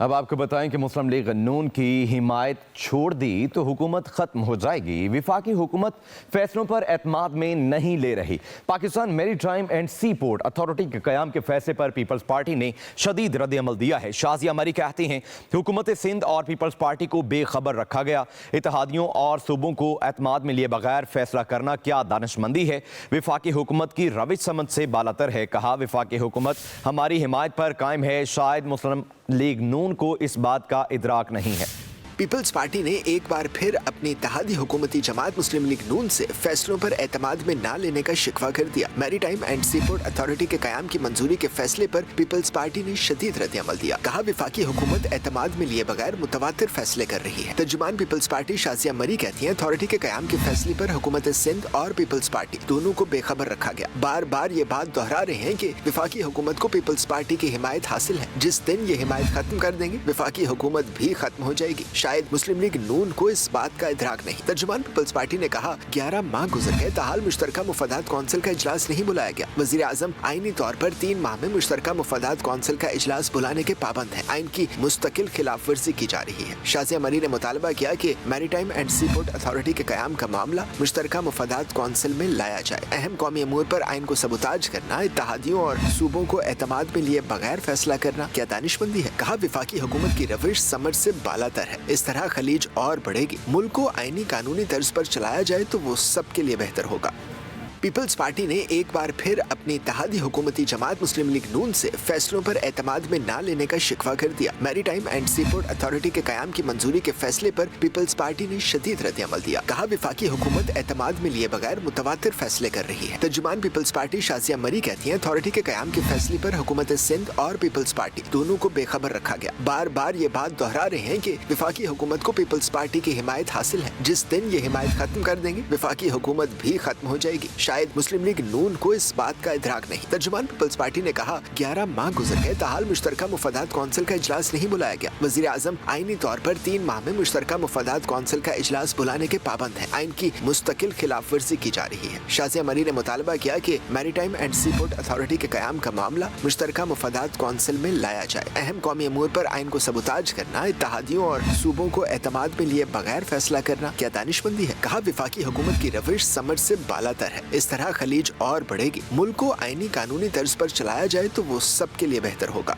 اب آپ کو بتائیں کہ مسلم لیگ نون کی حمایت چھوڑ دی تو حکومت ختم ہو جائے گی۔ وفاقی حکومت فیصلوں پر اعتماد میں نہیں لے رہی۔ پاکستان میری time and sea port authority کے قیام کے فیصلے پر پیپلز پارٹی نے شدید رد عمل دیا ہے۔ شازیہ مری کہتے ہیں حکومت سندھ اور پیپلز پارٹی کو بے خبر رکھا گیا۔ اتحادیوں اور صوبوں کو اعتماد میں لیے بغیر فیصلہ کرنا کیا دانشمندی ہے۔ وفاقی حکومت کی روش سمجھ سے بالاتر ہے۔ کہا وفاقی حکومت ہماری حمایت پر قائم ہے، شاید مسلم لیگ نون کو اس بات کا ادراک نہیں ہے۔ پیپلز پارٹی نے ایک بار پھر اپنی اتحادی حکومتی جماعت مسلم لیگ نون سے فیصلوں پر اعتماد میں نہ لینے کا شکوہ کر دیا۔ میری time and sea port authority کے قیام کی منظوری کے فیصلے پر پیپلز پارٹی نے شدید رد عمل دیا۔ کہا وفاقی حکومت اعتماد میں لیے بغیر متواتر فیصلے کر رہی ہے۔ ترجمان پیپلز پارٹی شازیہ مری کہتی ہیں اتھارٹی کے قیام کے فیصلے پر حکومت سندھ اور پیپلز پارٹی دونوں کو بے خبر رکھا گیا۔ بار بار یہ بات دہرا رہے ہیں کہ وفاقی حکومت کو پیپلز پارٹی کی حمایت حاصل ہے۔ جس دن یہ حمایت ختم کر دیں گے وفاقی حکومت بھی ختم ہو جائے گی، شاید مسلم لیگ نون کو اس بات کا ادراک نہیں۔ ترجمان پیپلز پارٹی نے کہا 11 ماہ گزر گئے تاحال مشترکہ مفادات کونسل کا اجلاس نہیں بلایا گیا۔ وزیر اعظم آئینی طور پر 3 ماہ میں مشترکہ مفادات کونسل کا اجلاس بلانے کے پابند ہیں۔ آئین کی مستقل خلاف ورزی کی جا رہی ہے۔ شازیہ مری نے مطالبہ کیا کہ میری time and sea port authority کے قیام کا معاملہ مشترکہ مفادات کونسل میں لایا جائے۔ اہم قومی امور پر آئین کو سبوتاج کرنا، اتحادیوں اور صوبوں کو اعتماد میں لیے بغیر فیصلہ کرنا کیا دانشمندی ہے۔ کہا وفاقی حکومت کی روش سمجھ سے بالاتر ہے۔ اس طرح خلیج اور بڑھے گی۔ ملک کو آئینی قانونی طرز پر چلایا جائے تو وہ سب کے لیے بہتر ہوگا۔ پیپلز پارٹی نے ایک بار پھر اپنی اتحادی حکومتی جماعت مسلم لیگ نون سے فیصلوں پر اعتماد میں نہ لینے کا شکوہ کر دیا۔ میری time and sea port authority کے قیام کی منظوری کے فیصلے پر پیپلز پارٹی نے شدید رد عمل دیا۔ کہا وفاقی حکومت اعتماد میں لیے بغیر متواتر فیصلے کر رہی ہے۔ ترجمان پیپلز پارٹی شازیہ مری کہتی ہیں اتھارٹی کے قیام کے فیصلے پر حکومت سندھ اور پیپلز پارٹی دونوں کو بے خبر رکھا گیا۔ بار بار یہ بات دہرا رہے ہیں کہ وفاقی حکومت کو پیپلز پارٹی کی حمایت حاصل ہے۔ جس دن یہ حمایت ختم کر دیں گے وفاقی حکومت بھی ختم ہو جائے گی، شاید مسلم لیگ نون کو اس بات کا ادراک نہیں۔ ترجمان پیپلز پارٹی نے کہا 11 ماہ گزر گئے تاحال مشترکہ مفادات کونسل کا اجلاس نہیں بلایا گیا۔ وزیر اعظم آئینی طور پر 3 ماہ میں مشترکہ مفادات کونسل کا اجلاس بلانے کے پابند ہیں۔ آئین کی مستقل خلاف ورزی کی جا رہی ہے۔ شازیہ مری نے مطالبہ کیا کہ میری time and sea port authority کے قیام کا معاملہ مشترکہ مفادات کونسل میں لایا جائے۔ اہم قومی امور پر آئین کو سبوتاج کرنا، اتحادیوں اور صوبوں کو اعتماد میں لیے بغیر فیصلہ کرنا کیا دانشمندی ہے۔ کہا وفاقی حکومت کی روش سمجھ سے بالاتر ہے۔ اس طرح خلیج اور بڑھے گی۔ ملک کو آئینی قانونی طرز پر چلایا جائے تو وہ سب کے لیے بہتر ہوگا۔